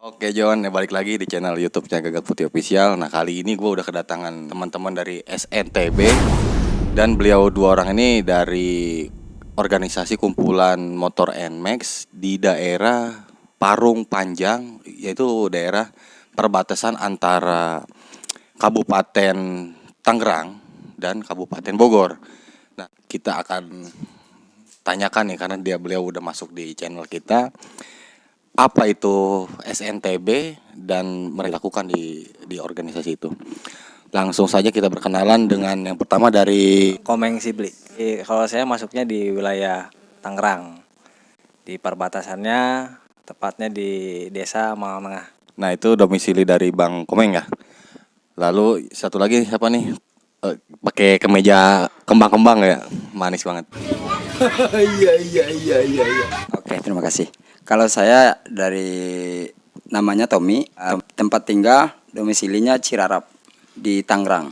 Oke John, ya balik lagi di channel YouTube-nya Gagal Putih Official. Nah kali ini gue udah kedatangan teman-teman dari SNTB dan beliau dua orang ini dari organisasi kumpulan motor NMAX di daerah Parung Panjang, yaitu daerah perbatasan antara Kabupaten Tangerang dan Kabupaten Bogor. Nah kita akan tanyakan nih karena beliau udah masuk di channel kita. Apa itu SNTB dan mereka lakukan di organisasi itu. Langsung saja kita berkenalan dengan yang pertama dari Komeng Sibli. Kalau saya masuknya di wilayah Tangerang, di perbatasannya, tepatnya di desa Mangal Tengah. Nah itu domisili dari Bang Komeng ya. Lalu satu lagi siapa nih? Pakai kemeja kembang-kembang ya, manis banget. Iya. Oke, terima kasih. Kalau saya dari namanya Tommy, tempat tinggal domisilinya Cirarap di Tangerang.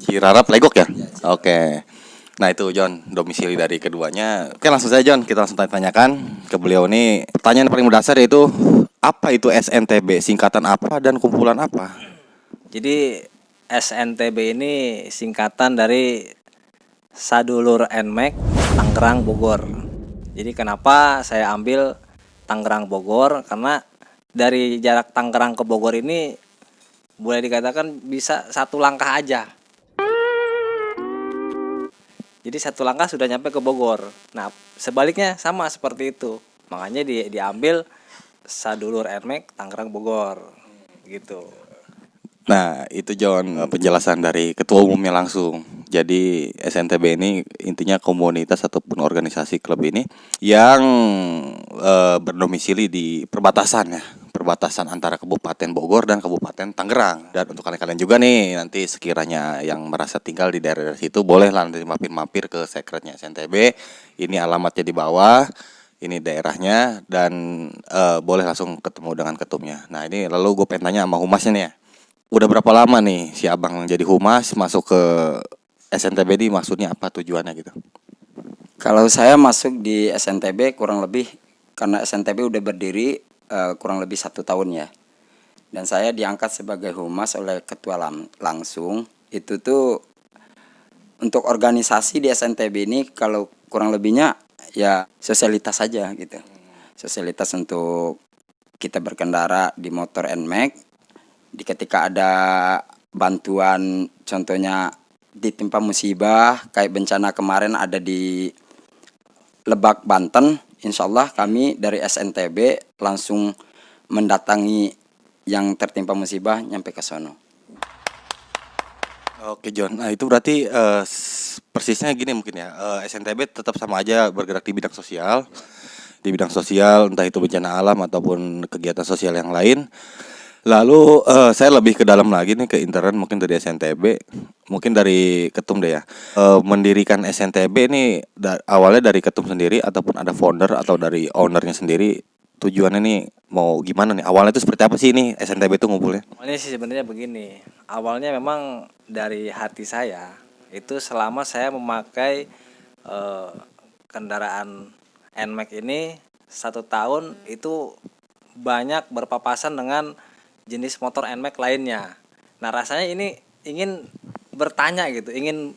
Cirarap Legok ya? Oke. Nah itu John, domisili dari keduanya. Oke langsung saja John, kita langsung tanyakan ke beliau nih. Pertanyaan paling mendasar yaitu apa itu SNTB, singkatan apa dan kumpulan apa? Jadi SNTB ini singkatan dari Sadulur NMAX Tangerang Bogor. Jadi kenapa saya ambil Tangerang Bogor? Karena dari jarak Tangerang ke Bogor ini boleh dikatakan bisa satu langkah aja. Jadi satu langkah sudah nyampe ke Bogor. Nah sebaliknya sama seperti itu. Makanya diambil Sadulur NMAX Tangerang Bogor gitu. Nah itu John, penjelasan dari ketua umumnya langsung. Jadi SNTB ini intinya komunitas ataupun organisasi klub ini yang berdomisili di perbatasan ya, perbatasan antara Kabupaten Bogor dan Kabupaten Tangerang. Dan untuk kalian-kalian juga nih, nanti sekiranya yang merasa tinggal di daerah situ, boleh lah nanti mampir-mampir ke sekretnya SNTB. Ini alamatnya di bawah, ini daerahnya, dan boleh langsung ketemu dengan ketumnya. Nah ini lalu gue pengen tanya sama humasnya nih ya. Udah berapa lama nih si abang jadi humas masuk ke SNTB ini, maksudnya apa tujuannya gitu? Kalau saya masuk di SNTB kurang lebih karena SNTB udah berdiri kurang lebih 1 tahun ya. Dan saya diangkat sebagai humas oleh ketua langsung. Itu tuh untuk organisasi di SNTB ini kalau kurang lebihnya ya sosialitas saja gitu. Sosialitas untuk kita berkendara di motor NMAX. Ketika ada bantuan, contohnya ditimpa musibah kayak bencana kemarin ada di Lebak, Banten, insya Allah kami dari SNTB langsung mendatangi yang tertimpa musibah nyampe ke sono. Oke John, nah itu berarti persisnya gini mungkin ya, SNTB tetap sama aja bergerak di bidang sosial. Di bidang sosial entah itu bencana alam ataupun kegiatan sosial yang lain. Lalu saya lebih ke dalam lagi nih ke intern mungkin dari SNTB, mungkin dari ketum deh ya. Mendirikan SNTB ini awalnya dari ketum sendiri ataupun ada founder atau dari ownernya sendiri. Tujuannya nih mau gimana nih? Awalnya itu seperti apa sih ini SNTB itu ngumpulnya? Awalnya sih sebenarnya begini. Awalnya memang dari hati saya itu selama saya memakai kendaraan NMAX ini 1 tahun itu banyak berpapasan dengan jenis motor NMAX lainnya. Nah rasanya ini ingin bertanya gitu, ingin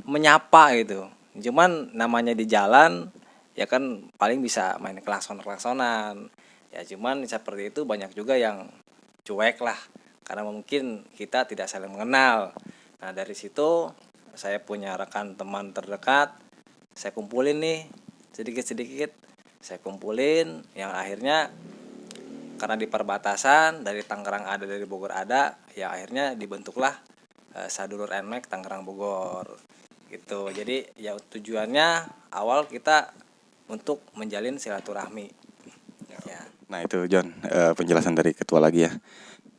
menyapa gitu. Cuman namanya di jalan ya kan paling bisa main klakson-klaksonan. Ya cuman seperti itu banyak juga yang cuek lah karena mungkin kita tidak saling mengenal. Nah dari situ saya punya rekan teman terdekat, saya kumpulin nih sedikit-sedikit, saya kumpulin yang akhirnya karena di perbatasan dari Tangerang ada, dari Bogor ada, ya akhirnya dibentuklah Sadulur NMAX Tangerang Bogor gitu. Jadi ya tujuannya awal kita untuk menjalin silaturahmi ya. Nah itu John, penjelasan dari ketua lagi ya.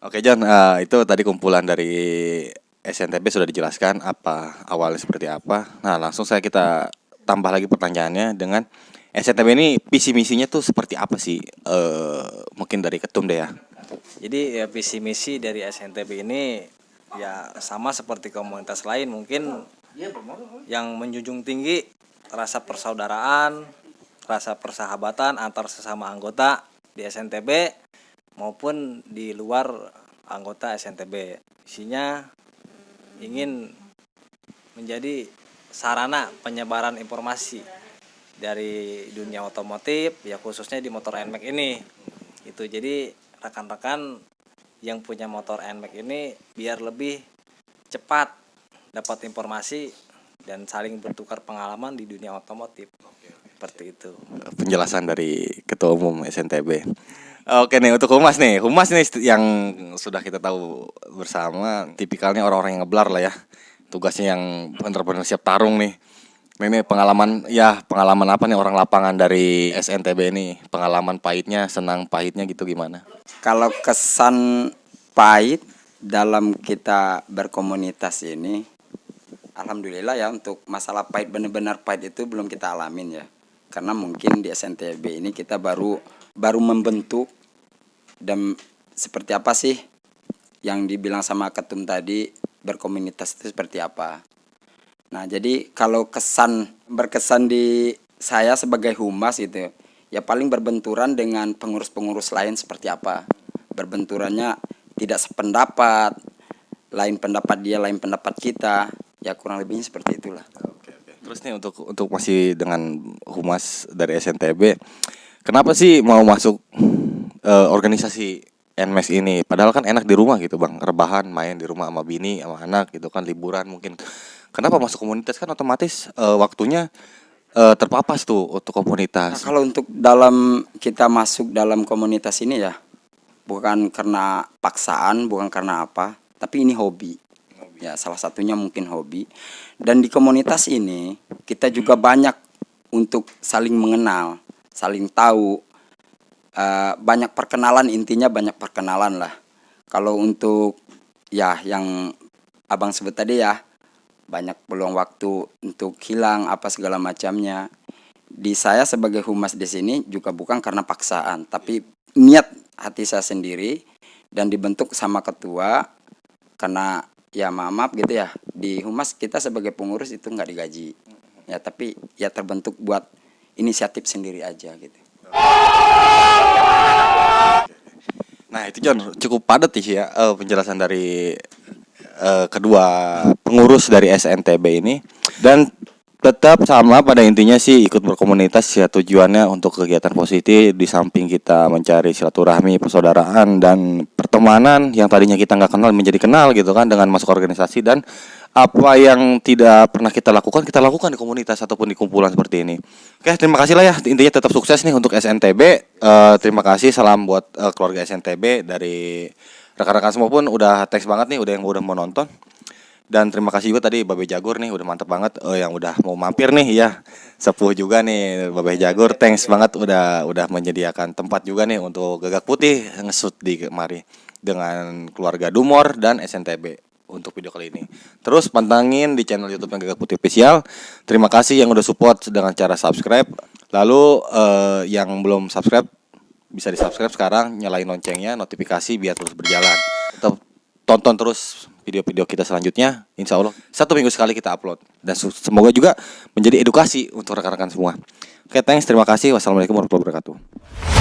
Oke John, itu tadi kumpulan dari SNTB sudah dijelaskan apa awalnya seperti apa. Nah langsung kita tambah lagi pertanyaannya dengan SNTB ini visi misinya tuh seperti apa sih? Mungkin dari ketum deh ya. Jadi ya visi misi dari SNTB ini ya sama seperti komunitas lain, mungkin yang menjunjung tinggi rasa persaudaraan, rasa persahabatan antar sesama anggota di SNTB. maupun di luar anggota SNTB. Isinya ingin menjadi sarana penyebaran informasi dari dunia otomotif, ya khususnya di motor NMAX ini. Itu jadi rekan-rekan yang punya motor NMAX ini biar lebih cepat dapat informasi dan saling bertukar pengalaman di dunia otomotif. Seperti itu. Penjelasan dari Ketua Umum SNTB. Oke nih, untuk Humas nih yang sudah kita tahu bersama, tipikalnya orang-orang yang ngeblar lah ya. Tugasnya yang benar-benar siap tarung nih. Ini pengalaman apa nih orang lapangan dari SNTB ini? Pengalaman pahitnya, senang pahitnya gitu gimana? Kalau kesan pahit dalam kita berkomunitas ini, alhamdulillah ya, untuk masalah pahit, benar-benar pahit itu belum kita alamin ya. Karena mungkin di SNTB ini kita baru membentuk, dan seperti apa sih yang dibilang sama ketum tadi, berkomunitas itu seperti apa. Nah, jadi kalau berkesan di saya sebagai humas itu, ya paling berbenturan dengan pengurus-pengurus lain seperti apa. Berbenturannya tidak sependapat, lain pendapat dia, lain pendapat kita, ya kurang lebihnya seperti itulah. Terus nih untuk masih dengan Humas dari SNTB, kenapa sih mau masuk organisasi NMAX ini? Padahal kan enak di rumah gitu bang, rebahan, main di rumah sama bini, sama anak gitu kan, liburan mungkin. Kenapa masuk komunitas? Kan otomatis waktunya terpapas tuh untuk komunitas. Nah, kalau untuk kita masuk dalam komunitas ini ya, bukan karena paksaan, bukan karena apa, tapi ini hobi. Ya, salah satunya mungkin hobi. Dan di komunitas ini kita juga banyak untuk saling mengenal, saling tahu, banyak perkenalan, intinya banyak perkenalan lah. Kalau untuk ya yang abang sebut tadi ya, banyak peluang waktu untuk hilang apa segala macamnya. Di saya sebagai humas di sini juga bukan karena paksaan, tapi niat hati saya sendiri dan dibentuk sama ketua. Karena ya maaf gitu ya, di humas kita sebagai pengurus itu nggak digaji ya, tapi ya terbentuk buat inisiatif sendiri aja gitu. Nah itu John, cukup padat sih ya penjelasan dari kedua pengurus dari SNTB ini. Dan tetap sama pada intinya sih, ikut berkomunitas ya tujuannya untuk kegiatan positif, di samping kita mencari silaturahmi, persaudaraan dan pertemanan yang tadinya kita nggak kenal menjadi kenal gitu kan dengan masuk organisasi. Dan apa yang tidak pernah kita lakukan di komunitas ataupun di kumpulan seperti ini. Oke, terima kasih lah ya, intinya tetap sukses nih untuk SNTB. Terima kasih, salam buat keluarga SNTB. Dari rekan-rekan semua pun udah thanks banget nih udah mau nonton. Dan terima kasih juga tadi Babe Jagur nih, udah mantap banget yang udah mau mampir nih ya. Sepuh juga nih Babe Jagur, thanks banget udah menyediakan tempat juga nih untuk Gagak Putih ngesut di kemari dengan keluarga Dumor dan SNTB untuk video kali ini. Terus pantangin di channel YouTube Gagak Putih Official. Terima kasih yang udah support dengan cara subscribe. Lalu yang belum subscribe bisa di-subscribe sekarang, nyalain loncengnya, notifikasi biar terus berjalan. Tetap tonton terus video-video kita selanjutnya, insya Allah 1 minggu sekali kita upload. Dan semoga juga menjadi edukasi untuk rekan-rekan semua. Oke, thanks, terima kasih. Wassalamualaikum warahmatullahi wabarakatuh.